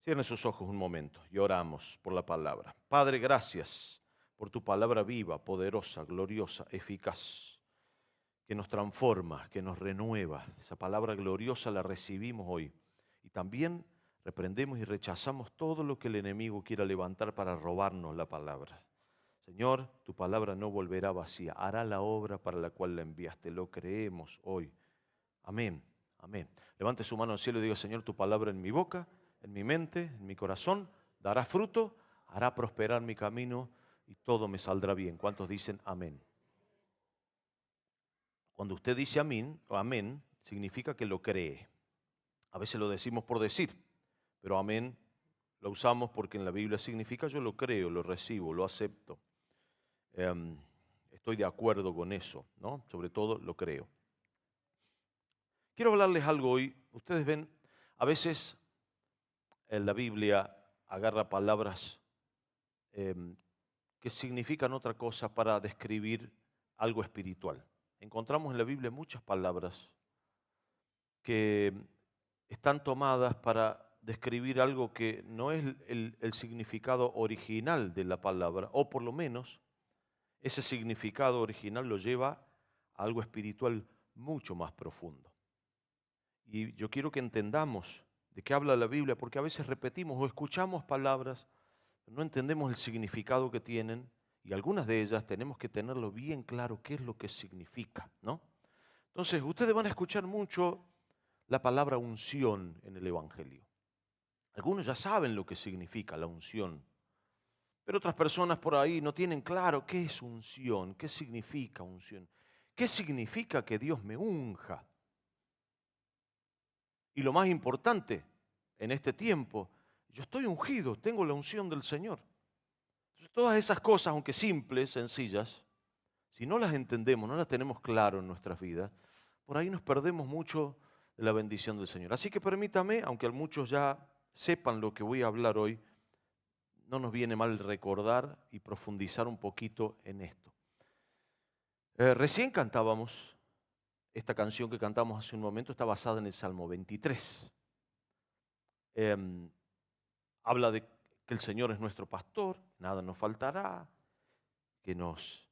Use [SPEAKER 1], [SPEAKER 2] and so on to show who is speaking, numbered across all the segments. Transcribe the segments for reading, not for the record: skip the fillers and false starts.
[SPEAKER 1] Cierren sus ojos un momento y oramos por la palabra. Padre, gracias por tu palabra viva, poderosa, gloriosa, eficaz, que nos transforma, que nos renueva. Esa palabra gloriosa la recibimos hoy. Y también reprendemos y rechazamos todo lo que el enemigo quiera levantar para robarnos la palabra. Señor, tu palabra no volverá vacía, hará la obra para la cual la enviaste. Lo creemos hoy. Amén, amén. Levante su mano al cielo y diga, Señor, tu palabra en mi boca, en mi mente, en mi corazón, dará fruto, hará prosperar mi camino y todo me saldrá bien. ¿Cuántos dicen amén? Cuando usted dice amén o amén, significa que lo cree. A veces lo decimos por decir, pero amén lo usamos porque en la Biblia significa yo lo creo, lo recibo, lo acepto. Em, Estoy de acuerdo con eso, ¿no? Sobre todo lo creo. Quiero hablarles algo hoy. Ustedes ven, a veces en la Biblia agarra palabras em, que significan otra cosa para describir algo espiritual. Encontramos en la Biblia muchas palabras que están tomadas para describir algo que no es el significado original de la palabra, o por lo menos ese significado original lo lleva a algo espiritual mucho más profundo. Y yo quiero que entendamos de qué habla la Biblia, porque a veces repetimos o escuchamos palabras, pero no entendemos el significado que tienen, y algunas de ellas tenemos que tenerlo bien claro qué es lo que significa, ¿no? Entonces, ustedes van a escuchar mucho la palabra unción en el Evangelio. Algunos ya saben lo que significa la unción, pero otras personas por ahí no tienen claro qué es unción, qué significa unción, qué significa que Dios me unja. Y lo más importante, en este tiempo, yo estoy ungido, tengo la unción del Señor. Entonces, todas esas cosas, aunque simples, sencillas, si no las entendemos, no las tenemos claro en nuestras vidas, por ahí nos perdemos mucho de la bendición del Señor. Así que permítame, aunque muchos ya sepan lo que voy a hablar hoy, no nos viene mal recordar y profundizar un poquito en esto. Recién cantábamos, esta canción que cantamos hace un momento está basada en el Salmo 23. Em, Habla de que el Señor es nuestro pastor, nada nos faltará, que nos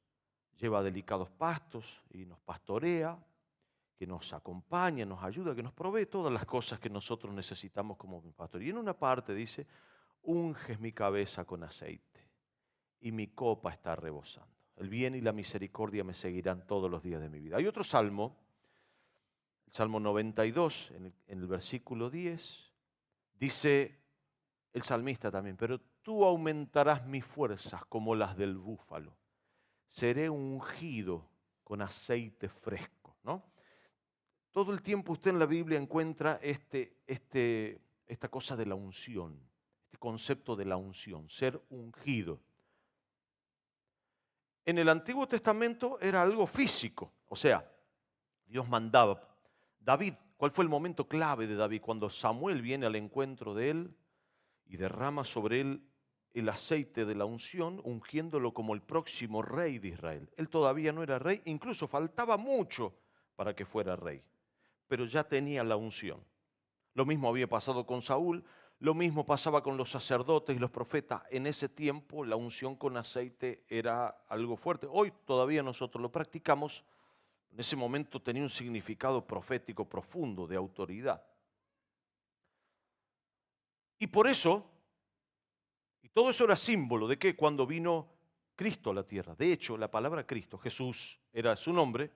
[SPEAKER 1] lleva a delicados pastos y nos pastorea, que nos acompaña, nos ayuda, que nos provee todas las cosas que nosotros necesitamos como pastor. Y en una parte dice, unges mi cabeza con aceite y mi copa está rebosando. El bien y la misericordia me seguirán todos los días de mi vida. Hay otro salmo, el Salmo 92, en el versículo 10, dice el salmista también, pero tú aumentarás mis fuerzas como las del búfalo. Seré ungido con aceite fresco, ¿no? Todo el tiempo usted en la Biblia encuentra esta cosa de la unción, este concepto de la unción, ser ungido. En el Antiguo Testamento era algo físico, o sea, Dios mandaba. David, ¿cuál fue el momento clave de David? Cuando Samuel viene al encuentro de él y derrama sobre él el aceite de la unción, ungiéndolo como el próximo rey de Israel. Él todavía no era rey, incluso faltaba mucho para que fuera rey, pero ya tenía la unción. Lo mismo había pasado con Saúl, lo mismo pasaba con los sacerdotes y los profetas. En ese tiempo la unción con aceite era algo fuerte. Hoy todavía nosotros lo practicamos. En ese momento tenía un significado profético profundo de autoridad. Y por eso, y todo eso era símbolo de que cuando vino Cristo a la tierra, de hecho la palabra Cristo, Jesús era su nombre,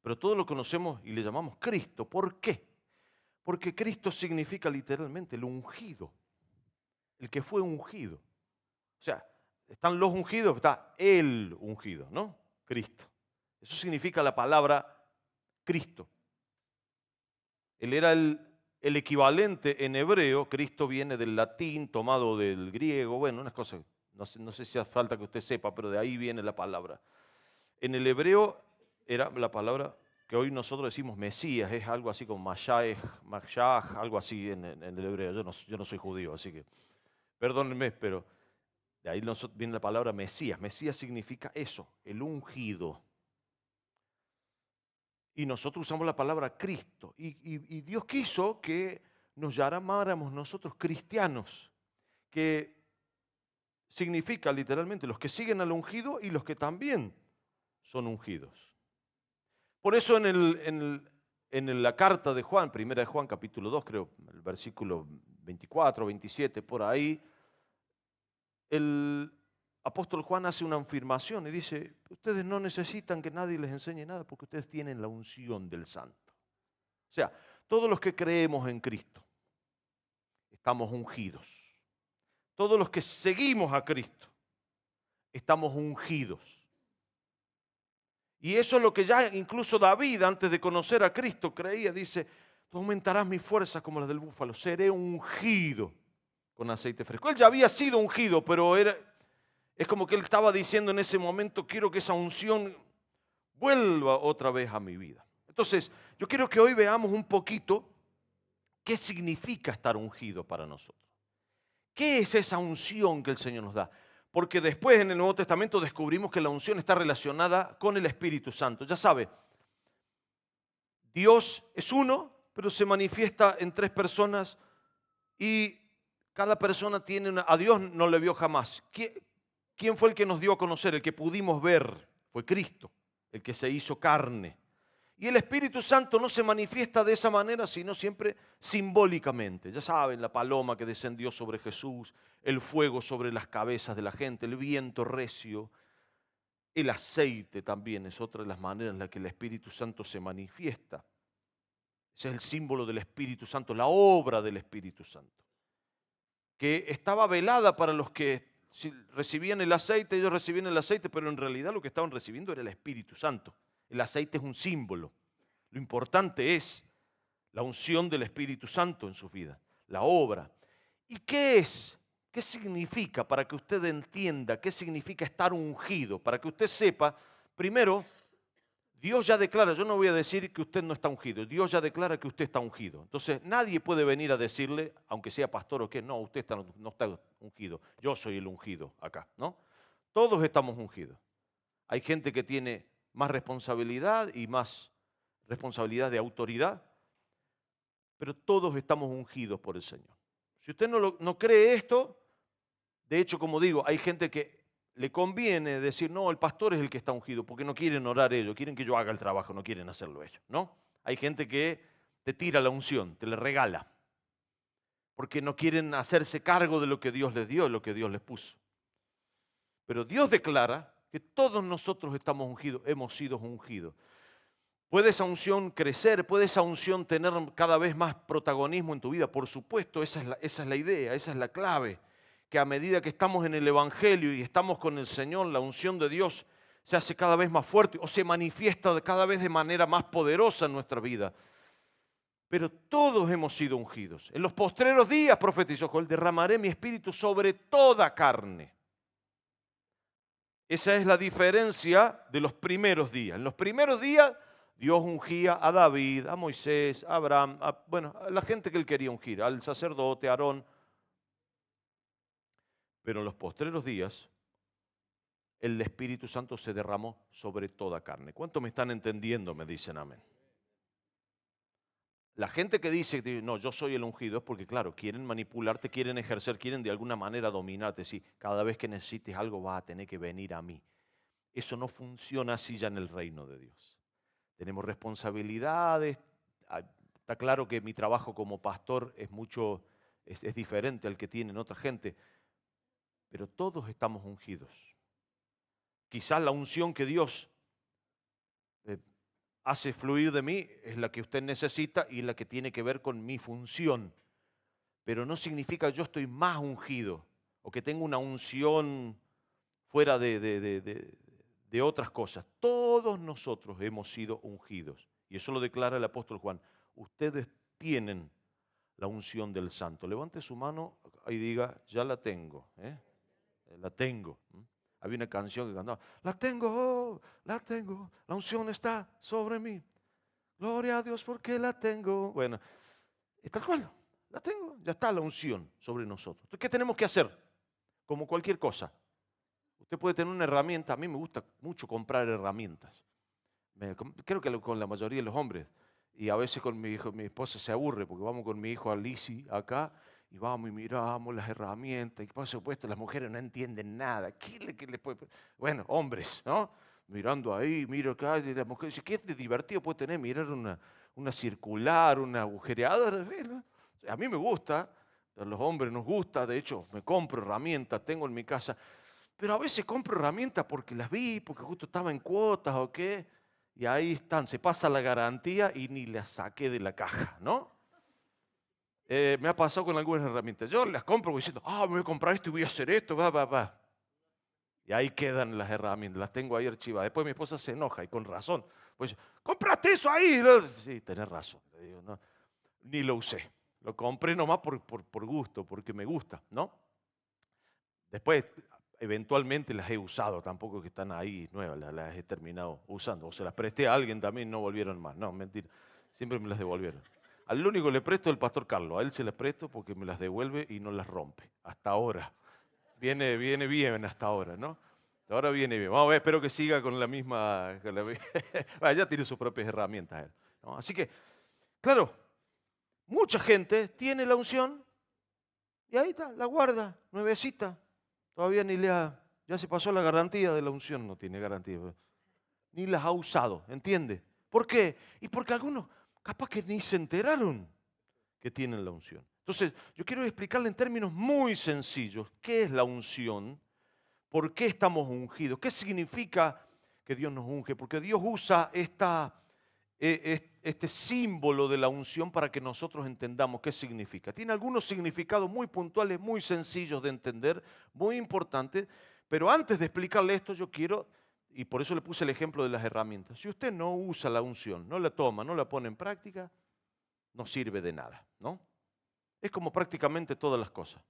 [SPEAKER 1] pero todos lo conocemos y le llamamos Cristo. ¿Por qué? Porque Cristo significa literalmente el ungido, el que fue ungido. O sea, están los ungidos, está el ungido, ¿no? Cristo. Eso significa la palabra Cristo. Él era el equivalente en hebreo, Cristo viene del latín, tomado del griego, bueno, unas cosas, no sé si hace falta que usted sepa, pero de ahí viene la palabra. En el hebreo era la palabra que hoy nosotros decimos Mesías, es algo así como Mashiach, algo así en el hebreo. Yo no soy judío, así que perdónenme, pero de ahí viene la palabra Mesías. Mesías significa eso, el ungido. Y nosotros usamos la palabra Cristo. Y Dios quiso que nos llamáramos nosotros cristianos, que significa literalmente los que siguen al ungido y los que también son ungidos. Por eso en la carta de Juan, primera de Juan, capítulo 2, creo, el versículo 24, 27, por ahí, el apóstol Juan hace una afirmación y dice, ustedes no necesitan que nadie les enseñe nada porque ustedes tienen la unción del Santo. O sea, todos los que creemos en Cristo estamos ungidos. Todos los que seguimos a Cristo estamos ungidos. Y eso es lo que ya incluso David, antes de conocer a Cristo, creía. Dice, tú aumentarás mi fuerza como la del búfalo, seré ungido con aceite fresco. Él ya había sido ungido, pero es como que él estaba diciendo en ese momento, quiero que esa unción vuelva otra vez a mi vida. Entonces, yo quiero que hoy veamos un poquito qué significa estar ungido para nosotros. ¿Qué es esa unción que el Señor nos da? Porque después en el Nuevo Testamento descubrimos que la unción está relacionada con el Espíritu Santo. Ya sabe, Dios es uno, pero se manifiesta en tres personas y cada persona tiene a Dios no le vio jamás. ¿Quién fue el que nos dio a conocer? El que pudimos ver fue Cristo, el que se hizo carne. Y el Espíritu Santo no se manifiesta de esa manera, sino siempre simbólicamente. Ya saben, la paloma que descendió sobre Jesús, el fuego sobre las cabezas de la gente, el viento recio, el aceite también es otra de las maneras en las que el Espíritu Santo se manifiesta. Ese es el símbolo del Espíritu Santo, la obra del Espíritu Santo, que estaba velada para los que recibían el aceite, ellos recibían el aceite, pero en realidad lo que estaban recibiendo era el Espíritu Santo. El aceite es un símbolo. Lo importante es la unción del Espíritu Santo en su vida, la obra. ¿Y qué es? ¿Qué significa para que usted entienda qué significa estar ungido? Para que usted sepa, primero, Dios ya declara, yo no voy a decir que usted no está ungido, Dios ya declara que usted está ungido. Entonces nadie puede venir a decirle, aunque sea pastor o qué, no, usted no está ungido, yo soy el ungido acá, ¿no? Todos estamos ungidos. Hay gente que tiene más responsabilidad y más responsabilidad de autoridad, pero todos estamos ungidos por el Señor. Si usted no cree esto, de hecho, como digo, hay gente que le conviene decir, no, el pastor es el que está ungido, porque no quieren orar ellos, quieren que yo haga el trabajo, no quieren hacerlo ellos, ¿no? Hay gente que te tira la unción, te la regala, porque no quieren hacerse cargo de lo que Dios les dio, de lo que Dios les puso. Pero Dios declara que todos nosotros estamos ungidos, hemos sido ungidos. ¿Puede esa unción crecer? ¿Puede esa unción tener cada vez más protagonismo en tu vida? Por supuesto, esa es la idea, esa es la clave. Que a medida que estamos en el Evangelio y estamos con el Señor, la unción de Dios se hace cada vez más fuerte o se manifiesta cada vez de manera más poderosa en nuestra vida. Pero todos hemos sido ungidos. En los postreros días, profetizó Joel, derramaré mi espíritu sobre toda carne. Esa es la diferencia de los primeros días. En los primeros días Dios ungía a David, a Moisés, a Abraham, a la gente que él quería ungir, al sacerdote, a Aarón. Pero en los postreros días el Espíritu Santo se derramó sobre toda carne. ¿Cuánto me están entendiendo? Me dicen amén. La gente que dice, no, yo soy el ungido, es porque, claro, quieren manipularte, quieren ejercer, quieren de alguna manera dominarte. Sí, cada vez que necesites algo vas a tener que venir a mí. Eso no funciona así ya en el reino de Dios. Tenemos responsabilidades. Está claro que mi trabajo como pastor es diferente al que tienen otra gente, pero todos estamos ungidos. Quizás la unción que Dios hace fluir de mí es la que usted necesita y la que tiene que ver con mi función. Pero no significa que yo estoy más ungido o que tengo una unción fuera de otras cosas. Todos nosotros hemos sido ungidos. Y eso lo declara el apóstol Juan. Ustedes tienen la unción del Santo. Levante su mano y diga, ya la tengo. La tengo. Había una canción que cantaba, la tengo, la unción está sobre mí. Gloria a Dios porque la tengo. Bueno, es tal cual, la tengo, ya está la unción sobre nosotros. Entonces, ¿qué tenemos que hacer? Como cualquier cosa. Usted puede tener una herramienta, a mí me gusta mucho comprar herramientas. Creo que con la mayoría de los hombres. Y a veces con mi hijo, mi esposa se aburre porque vamos con mi hijo a Lisi acá y vamos y miramos las herramientas. Y por supuesto las mujeres no entienden nada. ¿Qué le puede? Bueno, hombres, ¿no? Mirando ahí, miro acá, y la mujer dice, ¿qué de divertido puede tener mirar una circular, una agujereadora? Bueno, a mí me gusta, a los hombres nos gusta, de hecho me compro herramientas, tengo en mi casa, pero a veces compro herramientas porque las vi, porque justo estaba en cuotas o qué, y ahí están, se pasa la garantía y ni las saqué de la caja, ¿no? Me ha pasado con algunas herramientas. Yo las compro diciendo, me voy a comprar esto y voy a hacer esto, va, va, va. Y ahí quedan las herramientas, las tengo ahí archivadas. Después mi esposa se enoja y con razón. Pues, ¿compraste eso ahí? Sí, tenés razón. Le digo, no, ni lo usé. Lo compré nomás por gusto, porque me gusta, ¿no? Después, eventualmente las he usado, tampoco que están ahí nuevas, las he terminado usando. O se las presté a alguien también, no volvieron más. No, mentira. Siempre me las devolvieron. Al único le presto el pastor Carlos. A él se las presto porque me las devuelve y no las rompe. Hasta ahora. Viene bien hasta ahora, ¿no? Hasta ahora viene bien. Vamos a ver, espero que siga con la misma. Ya tiene sus propias herramientas él, ¿no? Así que, claro, mucha gente tiene la unción y ahí está, la guarda, nuevecita. Todavía ni ya se pasó la garantía de la unción, no tiene garantía. Ni las ha usado, ¿entiende? ¿Por qué? Y porque algunos capaz que ni se enteraron que tienen la unción. Entonces, yo quiero explicarle en términos muy sencillos qué es la unción, por qué estamos ungidos, qué significa que Dios nos unge, porque Dios usa este símbolo de la unción para que nosotros entendamos qué significa. Tiene algunos significados muy puntuales, muy sencillos de entender, muy importantes, pero antes de explicarle esto yo quiero, y por eso le puse el ejemplo de las herramientas, si usted no usa la unción, no la toma, no la pone en práctica, no sirve de nada, ¿no? Es como prácticamente todas las cosas.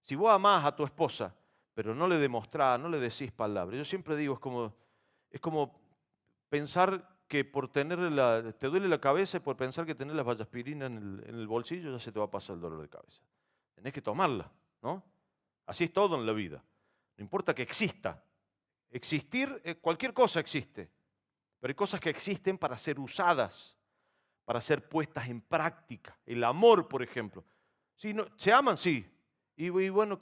[SPEAKER 1] Si vos amás a tu esposa, pero no le demostrás, no le decís palabras, yo siempre digo, es como pensar que por te duele la cabeza y por pensar que tenés las vallaspirinas en el bolsillo ya se te va a pasar el dolor de cabeza. Tenés que tomarla, ¿no? Así es todo en la vida. No importa que exista. Existir, cualquier cosa existe, pero hay cosas que existen para ser usadas, para ser puestas en práctica. El amor, por ejemplo. Sí, no, ¿se aman? Sí. Y bueno,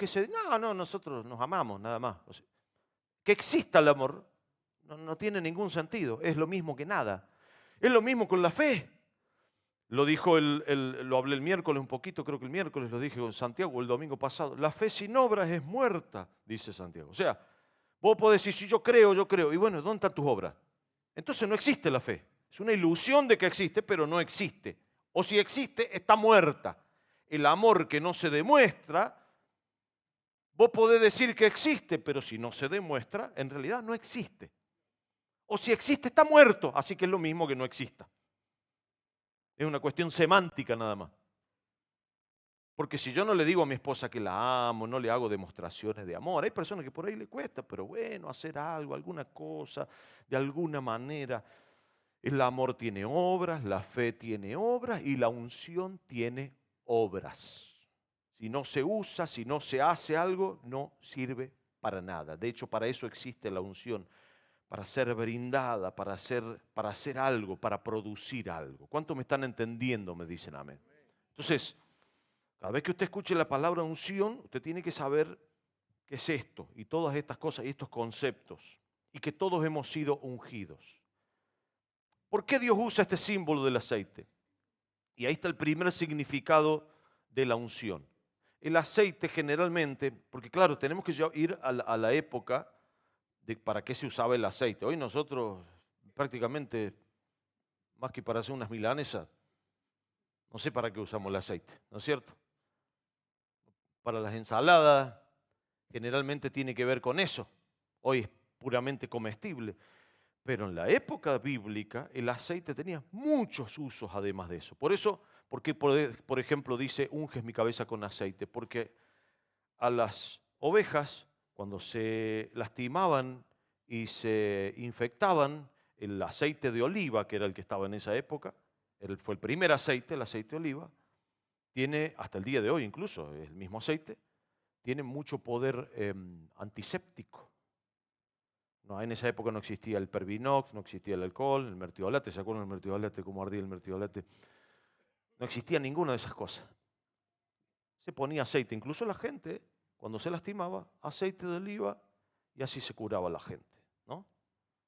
[SPEAKER 1] no, nosotros nos amamos, nada más. O sea, que exista el amor no tiene ningún sentido. Es lo mismo que nada. Es lo mismo con la fe. Lo dijo lo hablé el miércoles un poquito, creo que el miércoles lo dije con Santiago el domingo pasado. La fe sin obras es muerta, dice Santiago. O sea, vos podés decir, si yo creo, yo creo. Y bueno, ¿dónde están tus obras? Entonces no existe la fe. Es una ilusión de que existe, pero no existe. O si existe, está muerta. El amor que no se demuestra, vos podés decir que existe, pero si no se demuestra, en realidad no existe. O si existe, está muerto. Así que es lo mismo que no exista. Es una cuestión semántica nada más. Porque si yo no le digo a mi esposa que la amo, no le hago demostraciones de amor, hay personas que por ahí le cuesta, pero bueno, hacer algo, alguna cosa, de alguna manera. El amor tiene obras, la fe tiene obras y la unción tiene obras. Si no se usa, si no se hace algo, no sirve para nada. De hecho, para eso existe la unción, para ser brindada, para hacer algo, para producir algo. ¿Cuánto me están entendiendo? Me dicen amén. Entonces, cada vez que usted escuche la palabra unción, usted tiene que saber qué es esto y todas estas cosas y estos conceptos y que todos hemos sido ungidos. ¿Por qué Dios usa este símbolo del aceite? Y ahí está el primer significado de la unción. El aceite generalmente, porque claro, tenemos que ir a la época de para qué se usaba el aceite. Hoy nosotros prácticamente, más que para hacer unas milanesas, no sé para qué usamos el aceite, ¿no es cierto? Para las ensaladas generalmente tiene que ver con eso. Hoy es puramente comestible. Pero en la época bíblica el aceite tenía muchos usos además de eso. ¿Por qué, por ejemplo, dice, unges mi cabeza con aceite? Porque a las ovejas, cuando se lastimaban y se infectaban, el aceite de oliva, que era el que estaba en esa época, fue el primer aceite, el aceite de oliva, tiene, hasta el día de hoy incluso, el mismo aceite, tiene mucho poder antiséptico. No, en esa época no existía el Pervinox, no existía el alcohol, el mertiolate. ¿Se acuerdan del mertiolate? ¿Cómo ardía el mertiolate? No existía ninguna de esas cosas. Se ponía aceite, incluso la gente, cuando se lastimaba, aceite de oliva, y así se curaba la gente, ¿no?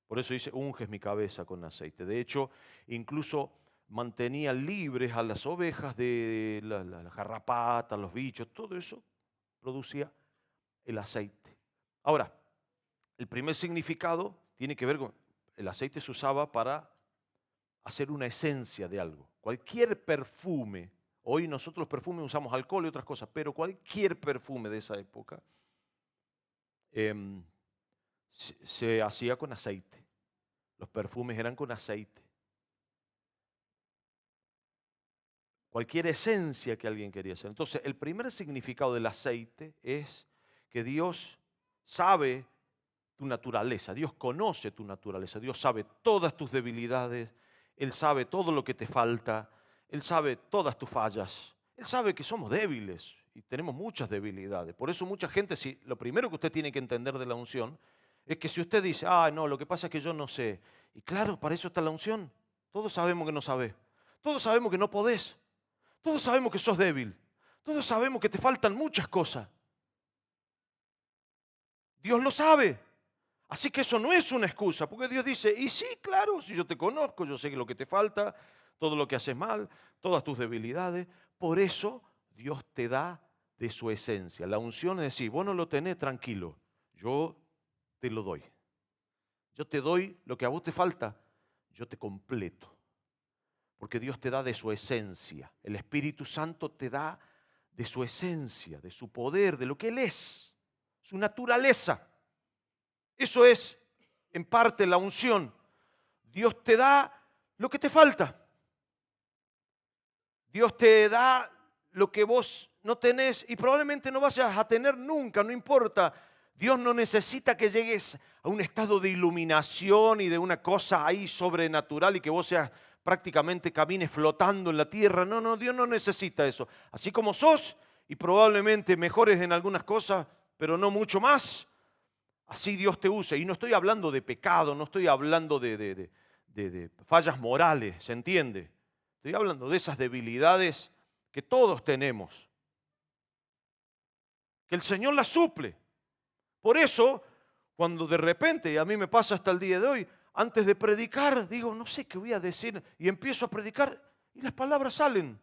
[SPEAKER 1] Por eso dice, unges mi cabeza con aceite. De hecho, incluso mantenía libres a las ovejas de las garrapatas, los bichos, todo eso producía el aceite. Ahora, el primer significado tiene que ver con, el aceite se usaba para hacer una esencia de algo. Cualquier perfume, hoy nosotros los perfumes usamos alcohol y otras cosas, pero cualquier perfume de esa época se hacía con aceite. Los perfumes eran con aceite. Cualquier esencia que alguien quería hacer. Entonces, el primer significado del aceite es que Dios sabe tu naturaleza, Dios conoce tu naturaleza, Dios sabe todas tus debilidades, Él sabe todo lo que te falta, Él sabe todas tus fallas, Él sabe que somos débiles y tenemos muchas debilidades. Por eso mucha gente, si, lo primero que usted tiene que entender de la unción es que si usted dice, ah, no, lo que pasa es que yo no sé, y claro, para eso está la unción, todos sabemos que no sabés, todos sabemos que no podés, todos sabemos que sos débil, todos sabemos que te faltan muchas cosas. Dios lo sabe. Así que eso no es una excusa, porque Dios dice, y sí, claro, si yo te conozco, yo sé lo que te falta, todo lo que haces mal, todas tus debilidades. Por eso Dios te da de su esencia. La unción es decir, vos no lo tenés, tranquilo, yo te lo doy. Yo te doy lo que a vos te falta, yo te completo. Porque Dios te da de su esencia. El Espíritu Santo te da de su esencia, de su poder, de lo que Él es, su naturaleza. Eso es, en parte, la unción. Dios te da lo que te falta. Dios te da lo que vos no tenés y probablemente no vayas a tener nunca, no importa. Dios no necesita que llegues a un estado de iluminación y de una cosa ahí sobrenatural y que vos seas prácticamente camines flotando en la tierra. No, no, Dios no necesita eso. Así como sos y probablemente mejores en algunas cosas, pero no mucho más. Así Dios te usa. Y no estoy hablando de pecado, no estoy hablando de fallas morales, ¿se entiende? Estoy hablando de esas debilidades que todos tenemos, que el Señor las suple. Por eso, cuando de repente, y a mí me pasa hasta el día de hoy, antes de predicar, digo, no sé qué voy a decir, y empiezo a predicar, y las palabras salen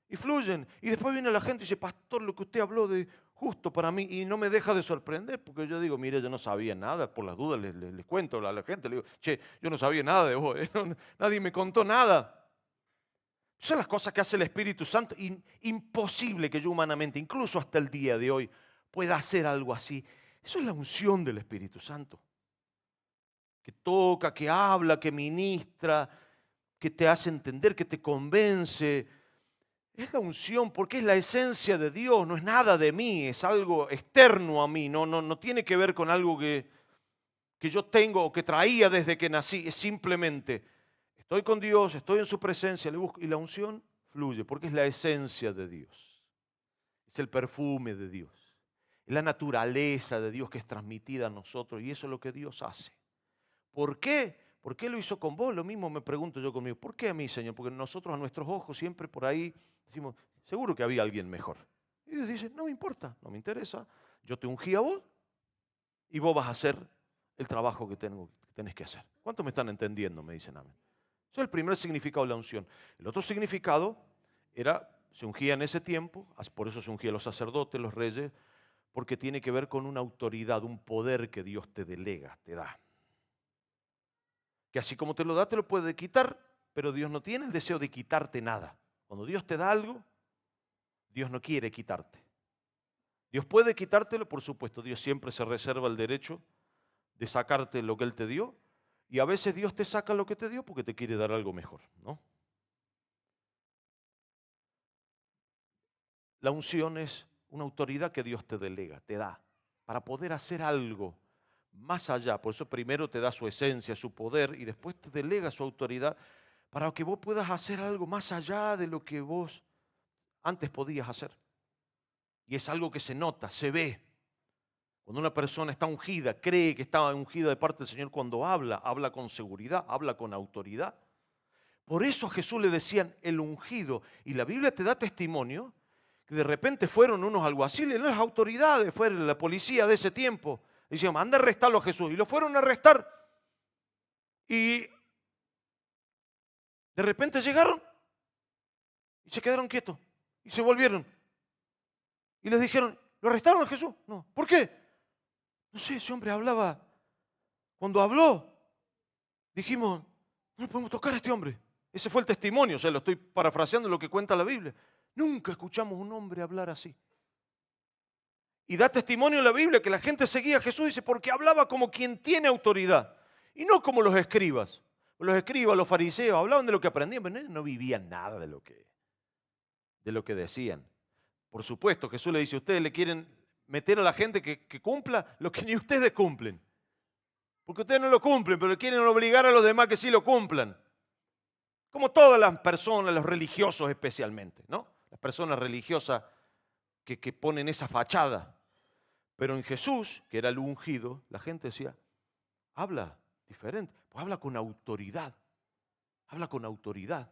[SPEAKER 1] y fluyen. Y después viene la gente y dice, pastor, lo que usted habló de justo para mí, y no me deja de sorprender, porque yo digo, mire, yo no sabía nada, por las dudas les cuento a la gente, le digo, che, yo no sabía nada de vos, nadie me contó nada. Son las cosas que hace el Espíritu Santo, imposible que yo humanamente, incluso hasta el día de hoy, pueda hacer algo así. Eso es la unción del Espíritu Santo, que toca, que habla, que ministra, que te hace entender, que te convence. Es la unción porque es la esencia de Dios, no es nada de mí, es algo externo a mí, no tiene que ver con algo que yo tengo o que traía desde que nací, es simplemente, estoy con Dios, estoy en su presencia, le busco, y la unción fluye porque es la esencia de Dios, es el perfume de Dios, es la naturaleza de Dios que es transmitida a nosotros y eso es lo que Dios hace. ¿Por qué? ¿Por qué lo hizo con vos? Lo mismo me pregunto yo conmigo. ¿Por qué a mí, Señor? Porque nosotros a nuestros ojos siempre por ahí decimos, seguro que había alguien mejor. Y Dios dice, no me importa, no me interesa. Yo te ungí a vos y vos vas a hacer el trabajo que tenés que hacer. ¿Cuántos me están entendiendo? Me dicen amén. Eso es el primer significado de la unción. El otro significado era, se ungía en ese tiempo, por eso se ungía a los sacerdotes, los reyes, porque tiene que ver con una autoridad, un poder que Dios te delega, te da. Que así como te lo da, te lo puede quitar, pero Dios no tiene el deseo de quitarte nada. Cuando Dios te da algo, Dios no quiere quitarte. Dios puede quitártelo, por supuesto, Dios siempre se reserva el derecho de sacarte lo que Él te dio, y a veces Dios te saca lo que te dio porque te quiere dar algo mejor, ¿no? La unción es una autoridad que Dios te delega, te da, para poder hacer algo más allá. Por eso primero te da su esencia, su poder, y después te delega su autoridad para que vos puedas hacer algo más allá de lo que vos antes podías hacer. Y es algo que se nota, se ve. Cuando una persona está ungida, cree que está ungida de parte del Señor, cuando habla, habla con seguridad, habla con autoridad. Por eso a Jesús le decían el ungido. Y la Biblia te da testimonio que de repente fueron unos alguaciles, no las autoridades, fue la policía de ese tiempo. Decían, anda a arrestarlo a Jesús. Y lo fueron a arrestar. Y de repente llegaron y se quedaron quietos. Y se volvieron. Y les dijeron, ¿lo arrestaron a Jesús? No. ¿Por qué? No sé, ese hombre hablaba. Cuando habló, dijimos, no podemos tocar a este hombre. Ese fue el testimonio, o sea, lo estoy parafraseando lo que cuenta la Biblia. Nunca escuchamos a un hombre hablar así. Y da testimonio en la Biblia que la gente seguía a Jesús, dice, porque hablaba como quien tiene autoridad. Y no como los escribas. Los escribas, los fariseos, hablaban de lo que aprendían, pero ellos no vivían nada de lo que decían. Por supuesto, Jesús le dice, ustedes le quieren meter a la gente que cumpla lo que ni ustedes cumplen. Porque ustedes no lo cumplen, pero quieren obligar a los demás que sí lo cumplan. Como todas las personas, los religiosos especialmente, ¿no? Las personas religiosas que ponen esa fachada. Pero en Jesús, que era el ungido, la gente decía, habla diferente, pues habla con autoridad. Habla con autoridad.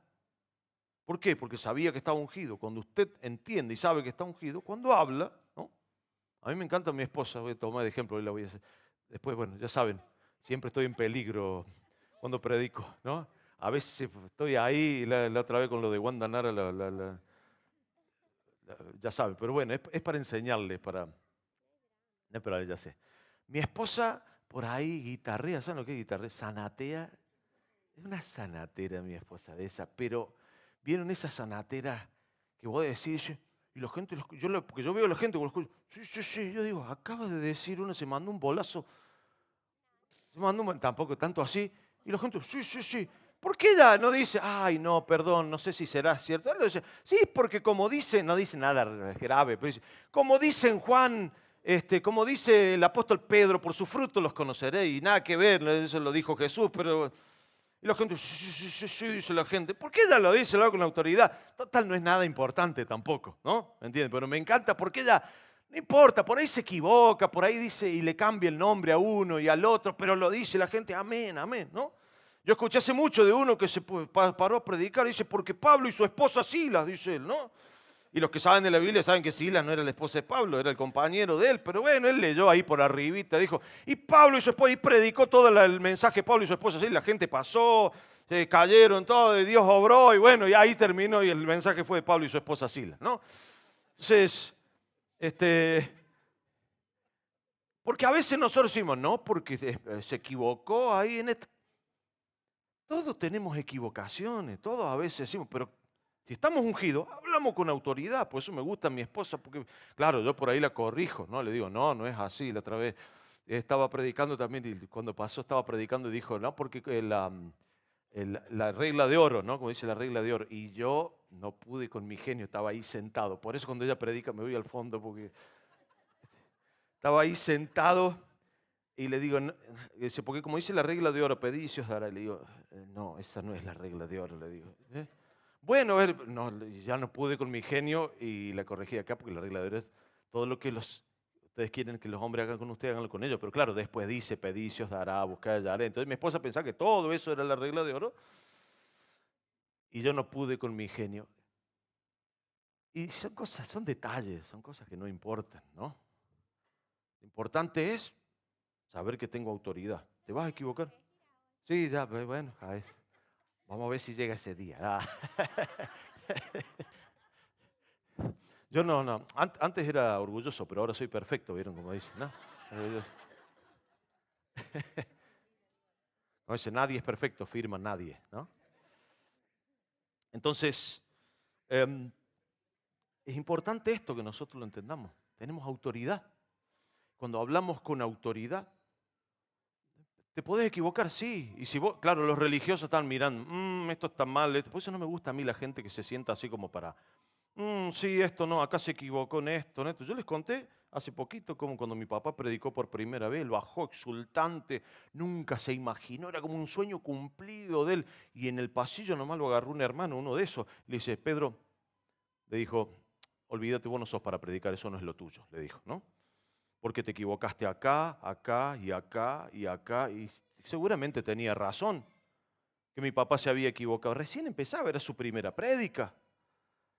[SPEAKER 1] ¿Por qué? Porque sabía que estaba ungido. Cuando usted entiende y sabe que está ungido, cuando habla, ¿no? A mí me encanta mi esposa, voy a tomar de ejemplo, hoy la voy a hacer. Después, bueno, ya saben, siempre estoy en peligro cuando predico, ¿no? A veces estoy ahí, la otra vez con lo de Wanda Nara, ya saben, pero bueno, es para enseñarles, no, pero ya sé. Mi esposa por ahí guitarrea, ¿saben lo que es guitarrea? Sanatea, es una sanatera mi esposa de esa, pero vieron esas sanateras que vos decís, y la gente, porque yo veo a la gente, sí, sí, sí, yo digo, acaba de decir uno, se mandó un bolazo. Tampoco tanto así. Y la gente, sí, sí, sí. ¿Por qué ella no dice, ay, no, perdón, no sé si será cierto? Él lo dice, sí, porque como dice, no dice nada grave, pero dice, como dice en Juan, como dice el apóstol Pedro, por su fruto los conoceréis. Y nada que ver, eso lo dijo Jesús, pero... Y la gente, sí, sí, sí, sí, sí, dice la gente. ¿Por qué ella lo dice luego con autoridad? Total, no es nada importante tampoco, ¿no? ¿Me entiendes? Pero me encanta porque ella no importa, por ahí se equivoca, por ahí dice y le cambia el nombre a uno y al otro, pero lo dice la gente, amén, amén, ¿no? Yo escuché hace mucho de uno que se paró a predicar y dice, porque Pablo y su esposa Silas, dice él, ¿no? Y los que saben de la Biblia saben que Silas no era la esposa de Pablo, era el compañero de él, pero bueno, él leyó ahí por arribita, dijo, y Pablo y su esposa, y predicó todo el mensaje, Pablo y su esposa, Silas, la gente pasó, se cayeron todo, y Dios obró, y bueno, y ahí terminó, y el mensaje fue de Pablo y su esposa Silas, ¿no? Entonces, porque a veces nosotros decimos, no, porque se equivocó ahí en esto. Todos tenemos equivocaciones, todos a veces decimos, pero si estamos ungidos, hablamos con autoridad. Por eso me gusta mi esposa, porque claro, yo por ahí la corrijo, ¿no? Le digo, no, no es así. La otra vez estaba predicando también, y cuando pasó estaba predicando y dijo, no, porque la regla de oro, ¿no? Como dice la regla de oro. Y yo no pude con mi genio, estaba ahí sentado. Por eso cuando ella predica me voy al fondo, porque estaba ahí sentado y le digo, dice, porque como dice la regla de oro, pedí y se os dará. Y le digo, no, esa no es la regla de oro, le digo. Bueno, a ver, no, ya no pude con mi genio y la corregí acá porque la regla de oro es todo lo que ustedes quieren que los hombres hagan con ustedes, háganlo con ellos. Pero claro, después dice, pedí, se os dará, buscad, hallaré. Entonces mi esposa pensaba que todo eso era la regla de oro y yo no pude con mi genio. Y son cosas, son detalles, son cosas que no importan, ¿no? Lo importante es saber que tengo autoridad. ¿Te vas a equivocar? Sí, ya, bueno, vamos a ver si llega ese día. Ah. Yo no. Antes era orgulloso, pero ahora soy perfecto, ¿vieron cómo dice? ¿No? Orgulloso. Como dice, nadie es perfecto, firma nadie, ¿no? Entonces, es importante esto que nosotros lo entendamos. Tenemos autoridad. Cuando hablamos con autoridad, te podés equivocar, sí. Y si vos, claro, los religiosos están mirando, esto está mal. Por eso no me gusta a mí la gente que se sienta así como para, sí, esto no, acá se equivocó en esto, en esto. Yo les conté hace poquito como cuando mi papá predicó por primera vez, él bajó exultante, nunca se imaginó, era como un sueño cumplido de él. Y en el pasillo nomás lo agarró un hermano, uno de esos. Le dice, Pedro, le dijo, olvídate, vos no sos para predicar, eso no es lo tuyo, le dijo, ¿no? porque te equivocaste acá, acá y acá y acá, y seguramente tenía razón, que mi papá se había equivocado. Recién empezaba, era su primera prédica.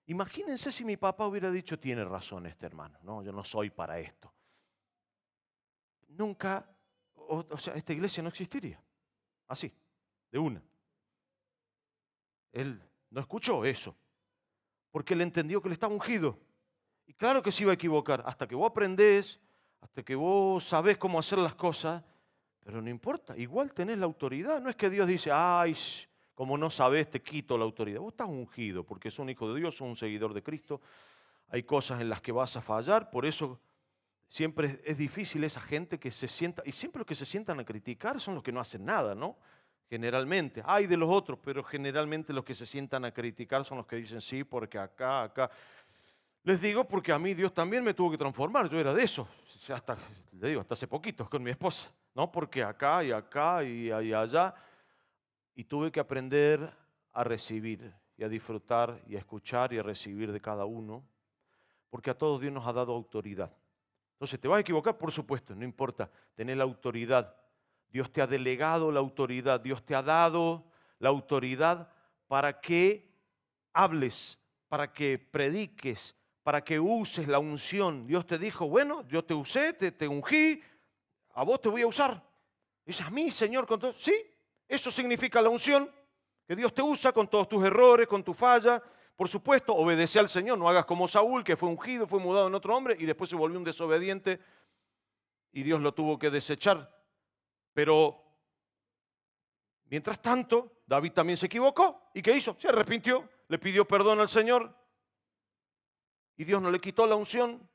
[SPEAKER 1] Imagínense si mi papá hubiera dicho, tiene razón este hermano, no, yo no soy para esto. Nunca, o sea, esta iglesia no existiría, así, de una. Él no escuchó eso, porque él entendió que él estaba ungido. Y claro que se iba a equivocar, hasta que vos aprendés, hasta que vos sabés cómo hacer las cosas, pero no importa, igual tenés la autoridad. No es que Dios dice, ay, como no sabés, te quito la autoridad. Vos estás ungido, porque sos un hijo de Dios, sos un seguidor de Cristo. Hay cosas en las que vas a fallar, por eso siempre es difícil esa gente que se sienta, y siempre los que se sientan a criticar son los que no hacen nada, ¿no? Generalmente, hay de los otros, pero generalmente los que se sientan a criticar son los que dicen sí, porque acá, acá. Les digo porque a mí Dios también me tuvo que transformar, yo era de esos, hasta, le digo, hasta hace poquito con mi esposa, ¿no? Porque acá y allá, y tuve que aprender a recibir y a disfrutar y a escuchar y a recibir de cada uno, porque a todos Dios nos ha dado autoridad. Entonces, ¿te vas a equivocar? Por supuesto, no importa, tenés la autoridad. Dios te ha delegado la autoridad, Dios te ha dado la autoridad para que hables, para que prediques, para que uses la unción. Dios te dijo, bueno, yo te usé, te ungí, a vos te voy a usar. Dices, a mí, Señor, con todo. Sí, eso significa la unción, que Dios te usa con todos tus errores, con tu falla. Por supuesto, obedece al Señor, no hagas como Saúl, que fue ungido, fue mudado en otro hombre y después se volvió un desobediente y Dios lo tuvo que desechar. Pero, mientras tanto, David también se equivocó. ¿Y qué hizo? Se arrepintió, le pidió perdón al Señor y Dios no le quitó la unción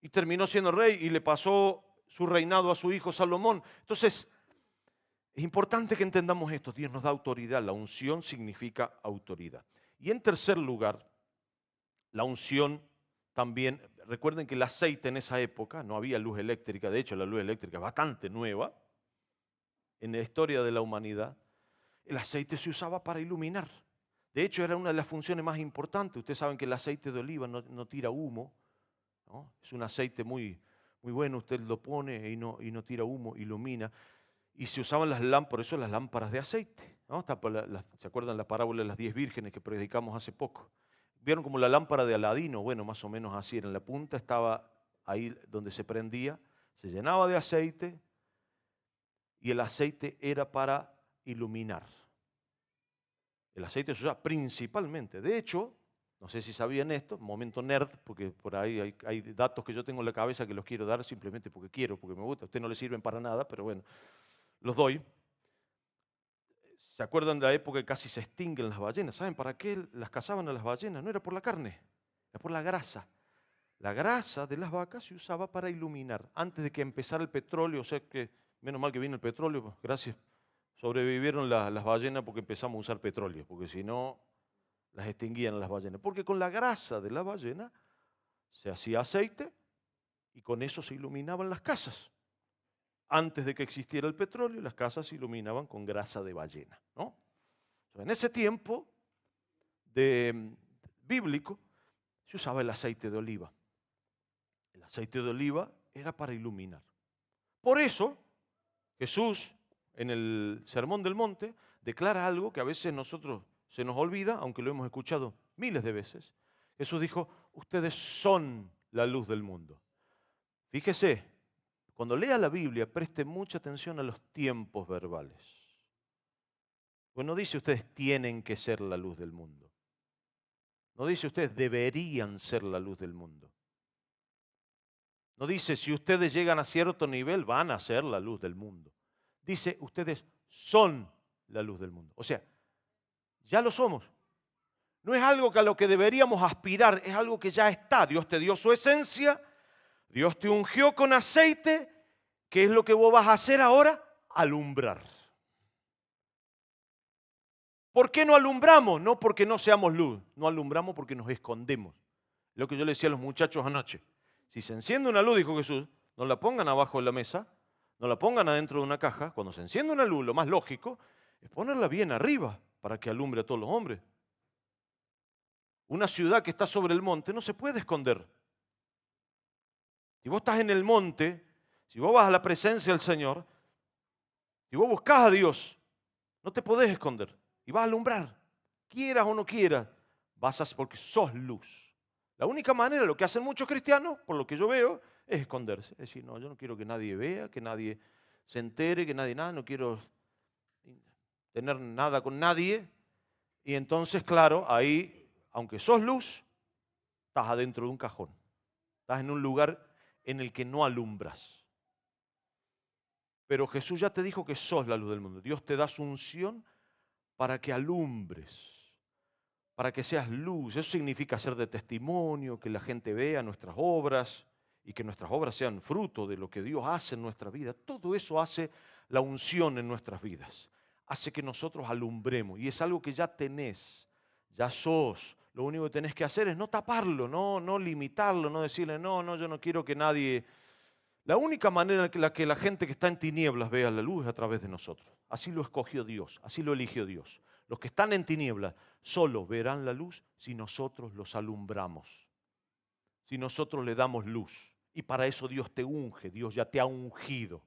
[SPEAKER 1] y terminó siendo rey y le pasó su reinado a su hijo Salomón. Entonces, es importante que entendamos esto. Dios nos da autoridad. La unción significa autoridad. Y en tercer lugar, la unción también, recuerden que el aceite en esa época, no había luz eléctrica, de hecho la luz eléctrica es bastante nueva en la historia de la humanidad. El aceite se usaba para iluminar. De hecho, era una de las funciones más importantes. Ustedes saben que el aceite de oliva no tira humo, ¿no? Es un aceite muy, muy bueno, usted lo pone y no tira humo, ilumina. Y se usaban las lámparas, por eso las lámparas de aceite, ¿no? ¿Se acuerdan la parábola de las 10 vírgenes que predicamos hace poco? ¿Vieron como la lámpara de Aladino? Bueno, más o menos así, en la punta estaba ahí donde se prendía, se llenaba de aceite y el aceite era para iluminar. El aceite se usa principalmente. De hecho, no sé si sabían esto, momento nerd, porque por ahí hay datos que yo tengo en la cabeza que los quiero dar simplemente porque quiero, porque me gusta. A ustedes no les sirven para nada, pero bueno, los doy. ¿Se acuerdan de la época que casi se extinguen las ballenas? ¿Saben para qué las cazaban a las ballenas? No era por la carne, era por la grasa. La grasa de las vacas se usaba para iluminar. Antes de que empezara el petróleo, o sea que menos mal que vino el petróleo, pues, gracias. Sobrevivieron las ballenas porque empezamos a usar petróleo, porque si no las extinguían las ballenas. Porque con la grasa de la ballena se hacía aceite y con eso se iluminaban las casas. Antes de que existiera el petróleo, las casas se iluminaban con grasa de ballena, ¿no? En ese tiempo bíblico se usaba el aceite de oliva. El aceite de oliva era para iluminar. Por eso, Jesús, en el Sermón del Monte, declara algo que a veces nosotros se nos olvida, aunque lo hemos escuchado miles de veces. Jesús dijo, ustedes son la luz del mundo. Fíjese, cuando lea la Biblia, preste mucha atención a los tiempos verbales. Pues no dice ustedes tienen que ser la luz del mundo. No dice ustedes deberían ser la luz del mundo. No dice si ustedes llegan a cierto nivel van a ser la luz del mundo. Dice ustedes son la luz del mundo. O sea, ya lo somos. No es algo a lo que deberíamos aspirar, es algo que ya está. Dios te dio su esencia, Dios te ungió con aceite. ¿Qué es lo que vos vas a hacer ahora? Alumbrar. ¿Por qué no alumbramos? No porque no seamos luz, no alumbramos porque nos escondemos. Lo que yo le decía a los muchachos anoche. Si se enciende una luz, dijo Jesús, no la pongan abajo de la mesa, no la pongan adentro de una caja. Cuando se enciende una luz, lo más lógico es ponerla bien arriba para que alumbre a todos los hombres. Una ciudad que está sobre el monte no se puede esconder. Si vos estás en el monte, si vos vas a la presencia del Señor, si vos buscás a Dios, no te podés esconder y vas a alumbrar, quieras o no quieras, porque sos luz. La única manera, lo que hacen muchos cristianos, por lo que yo veo, es esconderse. Es decir, no, yo no quiero que nadie vea, que nadie se entere, que nadie nada, no quiero tener nada con nadie. Y entonces, claro, ahí, aunque sos luz, estás adentro de un cajón. Estás en un lugar en el que no alumbras. Pero Jesús ya te dijo que sos la luz del mundo. Dios te da su unción para que alumbres, para que seas luz. Eso significa ser de testimonio, que la gente vea nuestras obras y que nuestras obras sean fruto de lo que Dios hace en nuestra vida. Todo eso hace la unción en nuestras vidas. Hace que nosotros alumbremos y es algo que ya tenés, ya sos. Lo único que tenés que hacer es no taparlo, no limitarlo, no decirle, no, yo no quiero que nadie. La única manera en que la gente que está en tinieblas vea la luz es a través de nosotros. Así lo escogió Dios, así lo eligió Dios. Los que están en tinieblas solo verán la luz si nosotros los alumbramos, si nosotros le damos luz. Y para eso Dios te unge, Dios ya te ha ungido,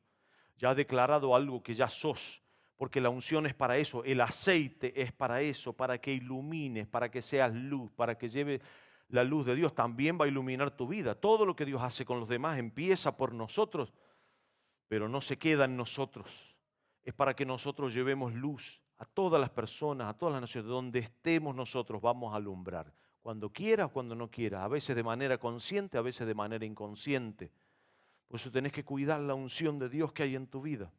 [SPEAKER 1] ya ha declarado algo que ya sos, porque la unción es para eso, el aceite es para eso, para que ilumines, para que seas luz, para que lleve la luz de Dios. También va a iluminar tu vida. Todo lo que Dios hace con los demás empieza por nosotros, pero no se queda en nosotros. Es para que nosotros llevemos luz a todas las personas, a todas las naciones. Donde estemos nosotros vamos a alumbrar. Cuando quieras, cuando no quieras. A veces de manera consciente, a veces de manera inconsciente. Por eso tenés que cuidar la unción de Dios que hay en tu vida.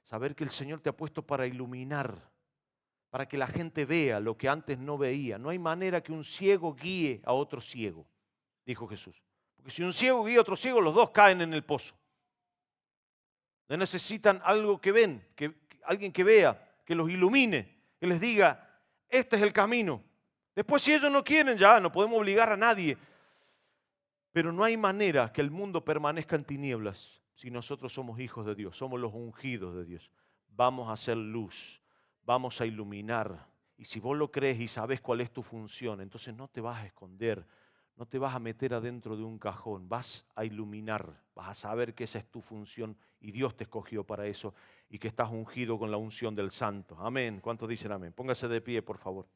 [SPEAKER 1] Saber que el Señor te ha puesto para iluminar, para que la gente vea lo que antes no veía. No hay manera que un ciego guíe a otro ciego, dijo Jesús. Porque si un ciego guía a otro ciego, los dos caen en el pozo. No necesitan algo que ven, alguien que vea, que los ilumine, que les diga, este es el camino. Después, si ellos no quieren, ya no podemos obligar a nadie. Pero no hay manera que el mundo permanezca en tinieblas si nosotros somos hijos de Dios, somos los ungidos de Dios. Vamos a hacer luz, vamos a iluminar. Y si vos lo crees y sabes cuál es tu función, entonces no te vas a esconder, no te vas a meter adentro de un cajón, vas a iluminar, vas a saber que esa es tu función y Dios te escogió para eso y que estás ungido con la unción del Santo. Amén. ¿Cuántos dicen amén? Póngase de pie, por favor.